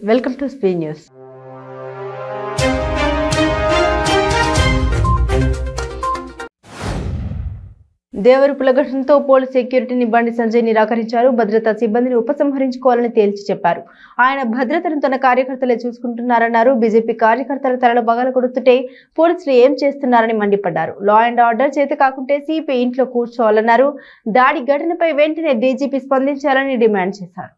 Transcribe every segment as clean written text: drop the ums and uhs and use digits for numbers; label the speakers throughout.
Speaker 1: Welcome to స్పీ news. దేవరూపుల ఘటనతో పోలీస్ సెక్యూరిటీని బండి సంజయ్ నిరాకరించారు. భద్రతా సిబ్బందిని ఉపసంహరించుకోవాలని తేల్చి చెప్పారు. ఆయన భద్రతను తన కార్యకర్తలే చూసుకుంటున్నారన్నారు. బీజేపీ కార్యకర్తల తలలో బగల కొడుతుంటే పోలీసులు ఏం చేస్తున్నారని మండిపడ్డారు. లా అండ్ ఆర్డర్ చేత కాకుంటే సిపి ఇంట్లో కూర్చోవాలన్నారు. దాడి ఘటనపై వెంటనే డీజీపీ స్పందించాలని డిమాండ్ చేశారు.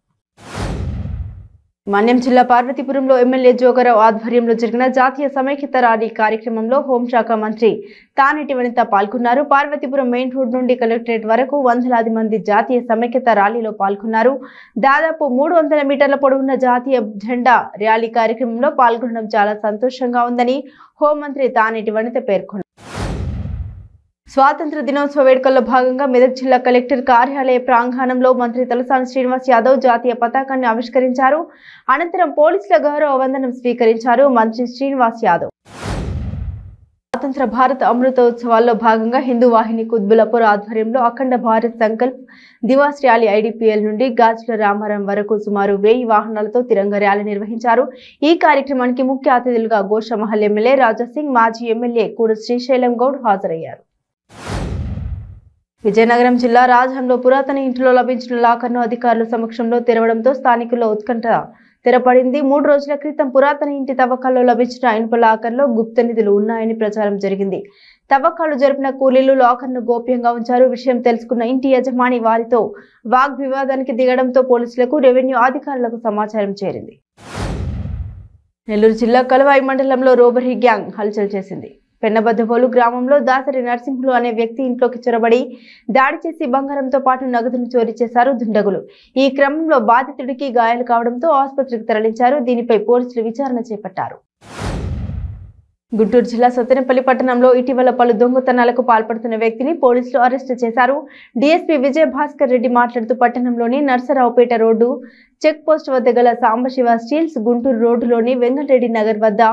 Speaker 1: మన్యం జిల్లా పార్వతీపురంలో ఎమ్మెల్యే జోగారావు ఆధ్వర్యంలో జరిగిన జాతీయ సమైక్యత ర్యాలీ కార్యక్రమంలో హోంశాఖ మంత్రి తానేటి వనిత పాల్గొన్నారు. పార్వతీపురం మెయిన్ రోడ్ నుండి కలెక్టరేట్ వరకు వందలాది మంది జాతీయ సమైక్యత ర్యాలీలో పాల్గొన్నారు. దాదాపు 300 మీటర్ల పొడవున్న జాతీయ జెండా ర్యాలీ కార్యక్రమంలో పాల్గొనడం చాలా సంతోషంగా ఉందని హోంమంత్రి తానేటి వనిత పేర్కొన్నారు. స్వాతంత్ర దినోత్సవ వేడుకల్లో భాగంగా మెదక్ జిల్లా కలెక్టర్ కార్యాలయ ప్రాంగణంలో మంత్రి తలసాని శ్రీనివాస్ యాదవ్ జాతీయ పతాకాన్ని ఆవిష్కరించారు. అనంతరం పోలీసుల గౌరవ వందనం స్వీకరించారు మంత్రి శ్రీనివాస్ యాదవ్. స్వాతంత్ర భారత అమృతోత్సవాల్లో భాగంగా హిందూ వాహిని కుత్బులాపూర్ ఆధ్వర్యంలో అఖండ భారత్ సంకల్ప్ దివాస్ ర్యాలీ ఐడిపిఎల్ నుండి గాజుల రామారం వరకు సుమారు 1000 వాహనాలతో తిరంగ ర్యాలీ నిర్వహించారు. ఈ కార్యక్రమానికి ముఖ్య అతిథులుగా గోషమహల్ ఎమ్మెల్యే రాజాసింగ్, మాజీ ఎమ్మెల్యే కూడు శ్రీశైలం గౌడ్ హాజరయ్యారు. విజయనగరం జిల్లా రాజంలో పురాతన ఇంటిలో లభించిన లాకర్ను అధికారుల సమక్షంలో తెరవడంతో స్థానికుల్లో ఉత్కంఠ తెరపడింది. 3 రోజుల క్రితం పురాతన ఇంటి తవ్వకాల్లో లభించిన ఇనుప లాకర్లో గుప్త నిధులు ఉన్నాయని ప్రచారం జరిగింది. తవ్వకాలు జరిపిన కూలీలు లాకర్ను గోప్యంగా ఉంచారు. విషయం తెలుసుకున్న ఇంటి యజమాని వారితో వాగ్వివాదానికి దిగడంతో పోలీసులకు, రెవెన్యూ అధికారులకు సమాచారం చేరింది. నెల్లూరు జిల్లా కలవాయి మండలంలో రోబరీ గ్యాంగ్ హల్చల్ చేసింది. పెన్నబద్దవోలు గ్రామంలో దాసరి నరసింహులు అనే వ్యక్తి ఇంట్లోకి చొరబడి దాడి చేసి బంగారంతో పాటు నగదును చోరీ చేశారు దుండగులు. ఈ క్రమంలో బాధితుడికి గాయాలు కావడంతో ఆసుపత్రికి తరలించారు. దీనిపై పోలీసులు విచారణ చేపట్టారు. గుంటూరు జిల్లా సత్తెనపల్లి పట్టణంలో ఇటీవల పలు దొంగతనాలకు పాల్పడుతున్న వ్యక్తిని పోలీసులు అరెస్టు చేశారు. డీఎస్పీ విజయ భాస్కర్ రెడ్డి మాట్లాడుతూ పట్టణంలోని నర్సరావుపేట రోడ్డు చెక్ పోస్ట్ వద్ద గల సాంబశివ స్టీల్స్, గుంటూరు రోడ్డులోని వెంగళరెడ్డి నగర్ వద్ద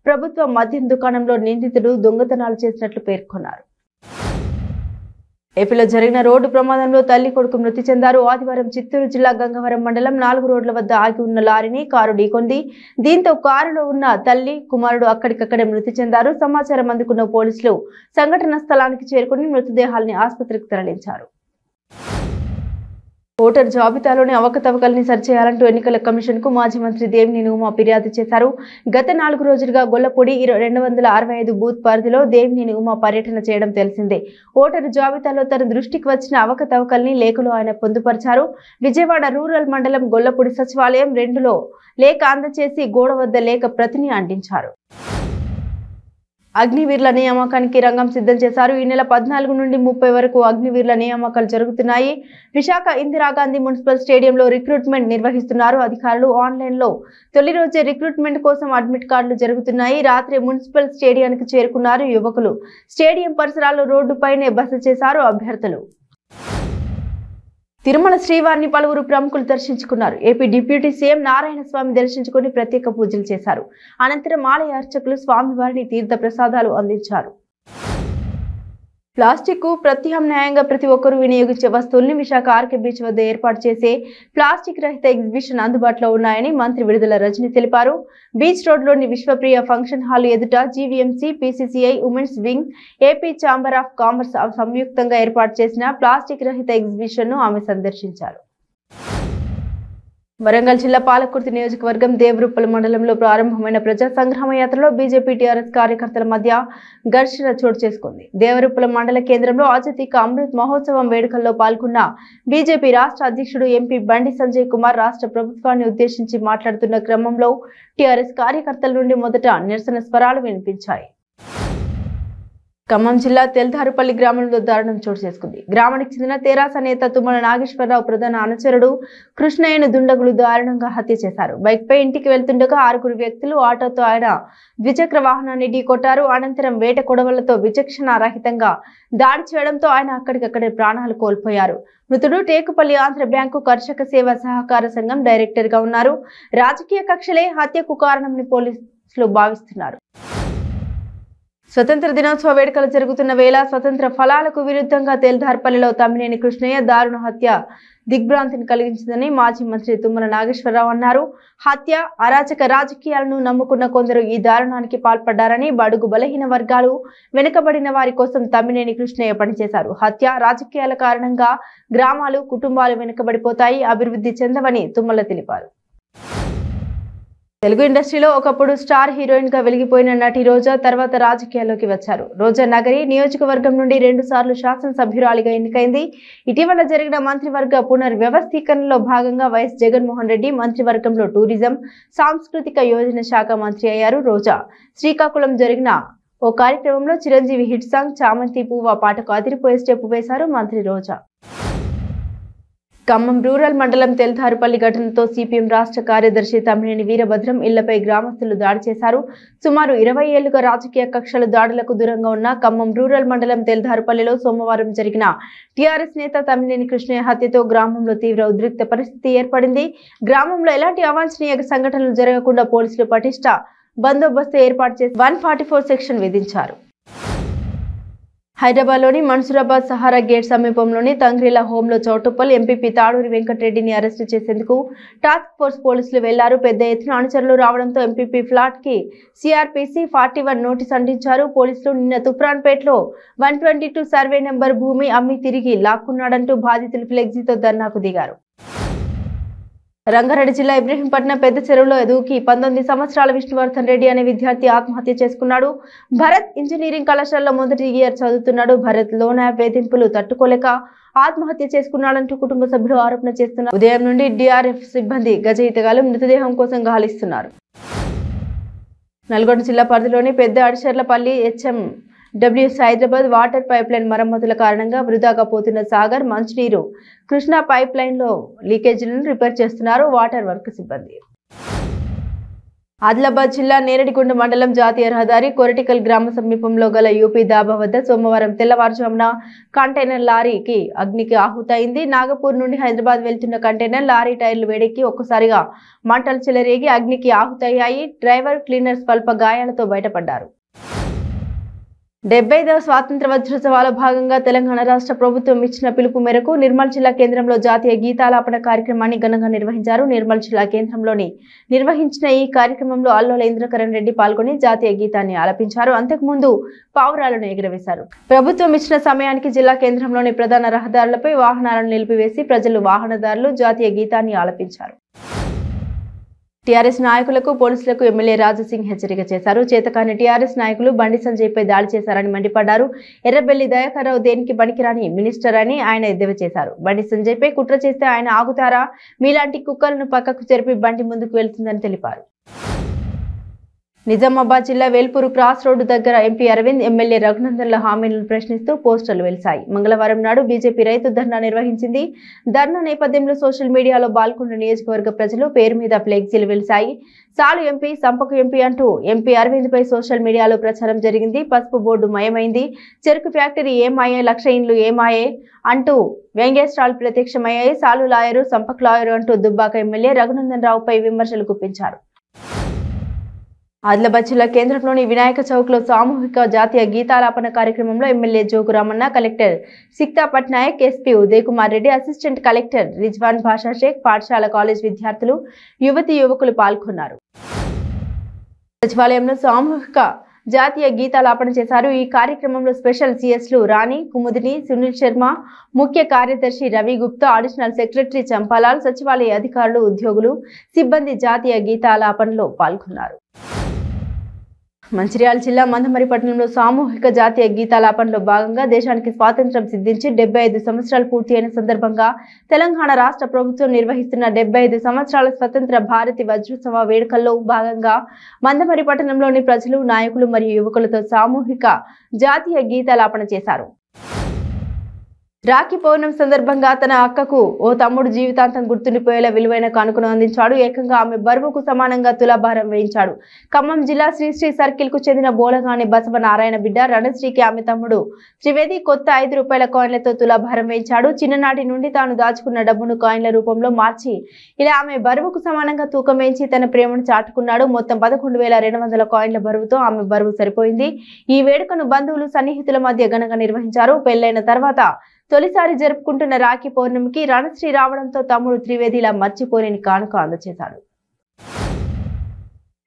Speaker 1: ప్రభుత్వ మద్యం దుకాణంలో నిందితుడు దొంగతనాలు చేసినట్లు పేర్కొన్నారు. ఏపీలో జరిగిన రోడ్డు ప్రమాదంలో తల్లి కొడుకు మృతి చెందారు. ఆదివారం చిత్తూరు జిల్లా గంగవరం మండలం 4 రోడ్ల వద్ద ఆగి ఉన్న లారీని కారు ఢీకొంది. దీంతో కారులో ఉన్న తల్లి, కుమారుడు అక్కడికక్కడే మృతి చెందారు. సమాచారం అందుకున్న పోలీసులు సంఘటన స్థలానికి చేరుకుని మృతదేహాల్ని ఆసుపత్రికి తరలించారు. ఓటర్ జాబితాలోని అవకతవకల్ని సరిచేయాలంటూ ఎన్నికల కమిషన్ కు మాజీ మంత్రి దేవినేని ఉమా ఫిర్యాదు చేశారు. గత 4 రోజులుగా గొల్లపూడి 265 బూత్ పరిధిలో దేవినేని ఉమా పర్యటన చేయడం తెలిసిందే. ఓటరు జాబితాలో తన దృష్టికి వచ్చిన అవకతవకల్ని లేఖలో ఆయన పొందుపరిచారు. విజయవాడ రూరల్ మండలం గొల్లపూడి సచివాలయం 2లో లేఖ అందచేసి గోడ వద్ద లేఖ ప్రతిని అంటించారు. అగ్నివీర్ల నియామకానికి రంగం సిద్ధం చేశారు. ఈ నెల 14 నుండి 30 వరకు అగ్నివీర్ల నియామకాలు జరుగుతున్నాయి. విశాఖ ఇందిరాగాంధీ మున్సిపల్ స్టేడియంలో రిక్రూట్మెంట్ నిర్వహిస్తున్నారు అధికారులు. ఆన్లైన్లో తొలి రోజే రిక్రూట్మెంట్ కోసం అడ్మిట్ కార్డులు జరుగుతున్నాయి. రాత్రి మున్సిపల్ స్టేడియానికి చేరుకున్నారు యువకులు. స్టేడియం పరిసరాల్లో రోడ్డుపైనే బస చేశారు అభ్యర్థులు. తిరుమల శ్రీవారిని పలువురు ప్రముఖులు దర్శించుకున్నారు. ఏపీ డిప్యూటీ సీఎం నారాయణ స్వామి దర్శించుకుని ప్రత్యేక పూజలు చేశారు. అనంతరం ఆలయ అర్చకులు స్వామివారిని తీర్థ ప్రసాదాలు అందించారు. ప్లాస్టిక్ కు ప్రత్యామ్నాయంగా ప్రతి ఒక్కరూ వినియోగించే వస్తువుల్ని విశాఖ ఆర్కే బీచ్ వద్ద ఏర్పాటు చేసే ప్లాస్టిక్ రహిత ఎగ్జిబిషన్ అందుబాటులో ఉన్నాయని మంత్రి విడుదల రజని తెలిపారు. బీచ్ రోడ్లోని విశ్వప్రియ ఫంక్షన్ హాల్ ఎదుట GVMC, PCCI women's wing, AP chamber of commerce సంయుక్తంగా ఏర్పాటు చేసిన ప్లాస్టిక్ రహిత ఎగ్జిబిషన్ ను ఆమె సందర్శించారు. వరంగల్ జిల్లా పాలకుర్తి నియోజకవర్గం దేవరూపల మండలంలో ప్రారంభమైన ప్రజా సంగ్రామ యాత్రలో బీజేపీ టీఆర్ఎస్ కార్యకర్తల మధ్య ఘర్షణ చోటు చేసుకుంది. దేవరూపల మండల కేంద్రంలో ఆజాదీక అమృత్ మహోత్సవం వేడుకల్లో పాల్గొన్న బీజేపీ రాష్ట్ర అధ్యక్షుడు ఎంపీ బండి సంజయ్ కుమార్ రాష్ట్ర ప్రభుత్వాన్ని ఉద్దేశించి మాట్లాడుతున్న క్రమంలో టీఆర్ఎస్ కార్యకర్తల నుండి మొదట నిరసన స్వరాలు వినిపించాయి. ఖమ్మం జిల్లా తెల్దారుపల్లి గ్రామంలో దారుణం చోటు చేసుకుంది. గ్రామానికి చెందిన తెరాస నేత తుమ్మల నాగేశ్వరరావు ప్రధాన అనుచరుడు కృష్ణయ్యను దుండగులు దారుణంగా హత్య చేశారు. బైక్ పై ఇంటికి వెళ్తుండగా 6 వ్యక్తులు ఆటోతో ఆయన ద్విచక్ర వాహనాన్ని ఢీకొట్టారు. అనంతరం వేట కొడవలతో విచక్షణారహితంగా దాడి చేయడంతో ఆయన అక్కడికక్కడే ప్రాణాలు కోల్పోయారు. మృతుడు టేకుపల్లి ఆంధ్ర బ్యాంకు కర్షక సేవా సహకార సంఘం డైరెక్టర్ గా ఉన్నారు. రాజకీయ కక్షలే హత్యకు కారణమని పోలీసులు భావిస్తున్నారు. స్వతంత్ర దినోత్సవ వేడుకలు జరుగుతున్న వేళ స్వతంత్ర ఫలాలకు విరుద్ధంగా తేల్దార్పల్లిలో తమ్మినేని కృష్ణయ్య దారుణ హత్య దిగ్భ్రాంతిని కలిగించిందని మాజీ మంత్రి తుమ్మల నాగేశ్వరరావు అన్నారు. హత్య అరాచక రాజకీయాలను నమ్ముకున్న కొందరు ఈ దారుణానికి పాల్పడ్డారని, బడుగు బలహీన వర్గాలు వెనుకబడిన వారి కోసం తమ్మినేని కృష్ణయ్య పనిచేశారు. హత్య రాజకీయాల కారణంగా గ్రామాలు, కుటుంబాలు వెనుకబడిపోతాయి, అభివృద్ధి చెందవని తుమ్మల తెలిపారు. తెలుగు ఇండస్ట్రీలో ఒకప్పుడు స్టార్ హీరోయిన్ గా వెలిగిపోయిన నటి రోజా తర్వాత రాజకీయాల్లోకి వచ్చారు. రోజా నగరి నియోజకవర్గం నుండి 2 సార్లు శాసనసభ్యురాలిగా ఎన్నికైంది. ఇటీవల జరిగిన మంత్రివర్గ పునర్వ్యవస్థీకరణలో భాగంగా వైఎస్ జగన్మోహన్ రెడ్డి మంత్రివర్గంలో టూరిజం, సాంస్కృతిక యోజన శాఖ మంత్రి అయ్యారు. రోజా శ్రీకాకుళం జరిగిన ఓ కార్యక్రమంలో చిరంజీవి హిట్ సాంగ్ చామంతి పువ్వ పాటకు అదిరిపోయే స్టెప్ వేశారు మంత్రి రోజా. ఖమ్మం రూరల్ మండలం తెల్దారుపల్లి ఘటనతో సిపిఎం రాష్ట్ర కార్యదర్శి తమ్మినేని వీరభద్రం ఇళ్లపై గ్రామస్తులు దాడి చేశారు. సుమారు 20 ఏళ్లుగా రాజకీయ కక్షల దాడులకు దూరంగా ఉన్న ఖమ్మం రూరల్ మండలం తెల్దారుపల్లిలో సోమవారం జరిగిన టీఆర్ఎస్ నేత తమ్మినేని కృష్ణయ్య హత్యతో గ్రామంలో తీవ్ర ఉద్రిక్త పరిస్థితి ఏర్పడింది. గ్రామంలో ఎలాంటి అవాంఛనీయ సంఘటనలు జరగకుండా పోలీసులు పటిష్ట బందోబస్తు ఏర్పాటు చేసి 144 సెక్షన్ విధించారు. హైదరాబాద్లోని మన్సూరాబాద్ సహారా గేట్ సమీపంలోని తంగ్రీలా హోంలో చౌటుప్పల్ ఎంపీపీ తాడూరి వెంకటరెడ్డిని అరెస్టు చేసేందుకు టాస్క్ ఫోర్స్ పోలీసులు వెళ్లారు. పెద్ద ఎత్తున అనుచరులు రావడంతో ఎంపీపీ ఫ్లాట్ కి సిఆర్పిసి 41 నోటీస్ అందించారు. పోలీసులు నిన్న తుప్రాన్పేటలో 122 సర్వే నెంబర్ భూమి అమ్మి తిరిగి లాక్కున్నాడంటూ బాధితులు ఫ్లెక్సీతో ధర్నాకు దిగారు. రంగారెడ్డి జిల్లా ఇబ్రహీంపట్నం పెద్ద చెరువులో దూకి 19 సంవత్సరాల విష్ణువర్ధన్ రెడ్డి అనే విద్యార్థి ఆత్మహత్య చేసుకున్నాడు. భరత్ ఇంజనీరింగ్ కళాశాలలో మొదటి ఇయర్ చదువుతున్నాడు. భరత్ లోన్ యాప్ వేధింపులు తట్టుకోలేక ఆత్మహత్య చేసుకున్నాడంటూ కుటుంబ సభ్యులు ఆరోపణ చేస్తున్నారు. ఉదయం నుండి డిఆర్ఎఫ్ సిబ్బంది గజ ఈతగాలు మృతదేహం కోసం గాలిస్తున్నారు. నల్గొండ జిల్లా పరిధిలోని Pedda Adisharlapalli HMWS Hyderabad water pipeline మరమ్మతుల కారణంగా వృధాగా పోతున్న సాగర్ మంచినీరు కృష్ణా పైప్ లైన్ లో లీకేజీలను రిపేర్ చేస్తున్నారు వాటర్ వర్క్ సిబ్బంది. ఆదిలాబాద్ జిల్లా నేరడిగొండ మండలం జాతీయ రహదారి కొరటికల్ గ్రామ సమీపంలో గల యూపీ దాబా వద్ద సోమవారం తెల్లవారుజామున కంటైనర్ లారీకి అగ్నికి ఆహుతైంది. నాగపూర్ నుండి హైదరాబాద్ వెళ్తున్న కంటైనర్ లారీ టైర్లు వేడెక్కి ఒక్కసారిగా మంటలు చెలరేగి అగ్నికి ఆహుతయ్యాయి. డ్రైవర్, క్లీనర్ స్వల్ప గాయాలతో బయటపడ్డారు. 75వ స్వాతంత్ర వజ్రోత్సవాల భాగంగా తెలంగాణ రాష్ట్ర ప్రభుత్వం ఇచ్చిన పిలుపు మేరకు నిర్మల్ జిల్లా కేంద్రంలో జాతీయ గీతాలాపన కార్యక్రమాన్ని ఘనంగా నిర్వహించారు. నిర్మల్ జిల్లా కేంద్రంలోని నిర్వహించిన ఈ కార్యక్రమంలో అల్లోల ఇంద్రకరణ్ రెడ్డి పాల్గొని జాతీయ గీతాన్ని ఆలపించారు. అంతకుముందు పావురాలను ఎగురవేశారు. ప్రభుత్వం ఇచ్చిన సమయానికి జిల్లా కేంద్రంలోని ప్రధాన రహదారులపై వాహనాలను నిలిపివేసి ప్రజలు, వాహనదారులు జాతీయ గీతాన్ని ఆలపించారు. టీఆర్ఎస్ నాయకులకు, పోలీసులకు ఎమ్మెల్యే రాజాసింగ్ హెచ్చరిక చేశారు. చేతకాని టీఆర్ఎస్ నాయకులు బండి సంజయ్పై దాడి చేశారని మండిపడ్డారు. ఎర్రబెల్లి దయాకర్రావు దేనికి పనికిరాని మినిస్టర్ అని ఆయన ఎద్దేవా చేశారు. బండి సంజయ్పై కుట్ర చేస్తే ఆయన ఆగుతారా? మీలాంటి కుక్కలను పక్కకు జరిపి బండి ముందుకు వెళ్తుందని తెలిపారు. నిజామాబాద్ జిల్లా వేల్పూరు క్రాస్ రోడ్డు దగ్గర ఎంపీ అరవింద్, ఎమ్మెల్యే రఘునందన్ల హామీలను ప్రశ్నిస్తూ పోస్టర్లు వెలిశాయి. మంగళవారం నాడు బీజేపీ రైతు ధర్నా నిర్వహించింది. ధర్నా నేపథ్యంలో సోషల్ మీడియాలో బాల్కొండ నియోజకవర్గ ప్రజలు పేరు మీద ఫ్లెక్సీలు వెలిశాయి. సాలు ఎంపీ, సంపకు ఎంపీ అంటూ ఎంపీ అరవింద్ పై సోషల్ మీడియాలో ప్రచారం జరిగింది. పసుపు బోర్డు మయమైంది, చెరుకు ఫ్యాక్టరీ ఏమాయే, 1,00,000 ఇండ్లు ఏమాయే అంటూ వ్యంగ్యాస్త్రాలు ప్రత్యక్షమయ్యాయి. సాలు లాయరు, సంపక్ లాయరు అంటూ దుబ్బాక ఎమ్మెల్యే రఘునందన్ రావుపై విమర్శలు గుప్పించారు. ఆదిలాబాద్ జిల్లా కేంద్రంలోని వినాయక చౌక్ లో సామూహిక జాతీయ గీతాలాపన కార్యక్రమంలో MLA Jogu Ramanna, collector Sikta Patnaik, SP Uday Kumar Reddy, assistant collector Rizwan భాషా షేక్, పాఠశాల, కాలేజ్ విద్యార్థులు, యువతీ యువకులు పాల్గొన్నారు. సచివాలయంలో సామూహిక జాతీయ గీతాలాపన చేశారు. ఈ కార్యక్రమంలో స్పెషల్ సిఎస్లు రాణి, కుముదిని, సునీల్ శర్మ, ముఖ్య కార్యదర్శి రవి గుప్తా, అడిషనల్ సెక్రటరీ చంపాలాల్, సచివాలయ అధికారులు, ఉద్యోగులు, సిబ్బంది జాతీయ గీతాలాపనలో పాల్గొన్నారు. మంచిర్యాల జిల్లా మందమరి పట్టణంలో సామూహిక జాతీయ గీతాలాపనలో భాగంగా దేశానికి స్వాతంత్ర్యం సిద్ధించి 75 సంవత్సరాలు పూర్తి అయిన సందర్భంగా తెలంగాణ రాష్ట్ర ప్రభుత్వం నిర్వహిస్తున్న 75 సంవత్సరాల స్వతంత్ర భారతి వజ్రోత్సవ వేడుకల్లో భాగంగా మందమరి పట్టణంలోని ప్రజలు, నాయకులు మరియు యువకులతో సామూహిక జాతీయ గీతాలాపన చేశారు. రాఖీ పౌర్ణమి సందర్భంగా తన అక్కకు ఓ తమ్ముడు జీవితాంతం గుర్తుండిపోయేలా విలువైన కానుకను అందించాడు. ఏకంగా ఆమె బరువుకు సమానంగా తులాభారం వేయించాడు. ఖమ్మం జిల్లా శ్రీశ్రీ సర్కిల్ కు చెందిన బోలగాని బసవ నారాయణ బిడ్డ రణశ్రీకి ఆమె తమ్ముడు త్రివేది కొత్త 5 రూపాయల కాయిన్లతో తులాభారం వేయించాడు. చిన్ననాటి నుండి తాను దాచుకున్న డబ్బును కాయిన్ల రూపంలో మార్చి ఇలా ఆమె బరువుకు సమానంగా తూకం వేయించి తన ప్రేమను చాటుకున్నాడు. మొత్తం 11,200 కాయిన్ల బరువుతో ఆమె బరువు సరిపోయింది. ఈ వేడుకను బంధువులు సన్నిహితుల మధ్య ఘనంగా నిర్వహించారు. పెళ్లైన తర్వాత తొలిసారి జరుపుకుంటున్న రాఖీ పౌర్ణమికి రణశ్రీ రావడంతో తమ్ముడు త్రివేదిలా మర్చిపోలేని కానుక అందజేశాడు.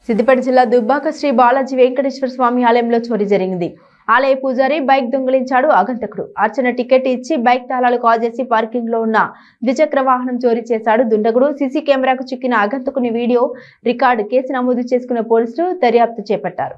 Speaker 1: సిద్దిపేట జిల్లా దుబ్బాక శ్రీ బాలాజీ వెంకటేశ్వర స్వామి ఆలయంలో చోరీ జరిగింది. ఆలయ పూజారి బైక్ దొంగిలించాడు. ఆగంతకుడు అర్చన టికెట్ ఇచ్చి బైక్ తాళాలు కాజేసి పార్కింగ్ లో ఉన్న ద్విచక్ర వాహనం చోరీ చేశాడు. దుండగుడు సీసీ కెమెరాకు చిక్కిన ఆగంతకుని వీడియో రికార్డు కేసు నమోదు చేసుకున్న పోలీసులు దర్యాప్తు చేపట్టారు.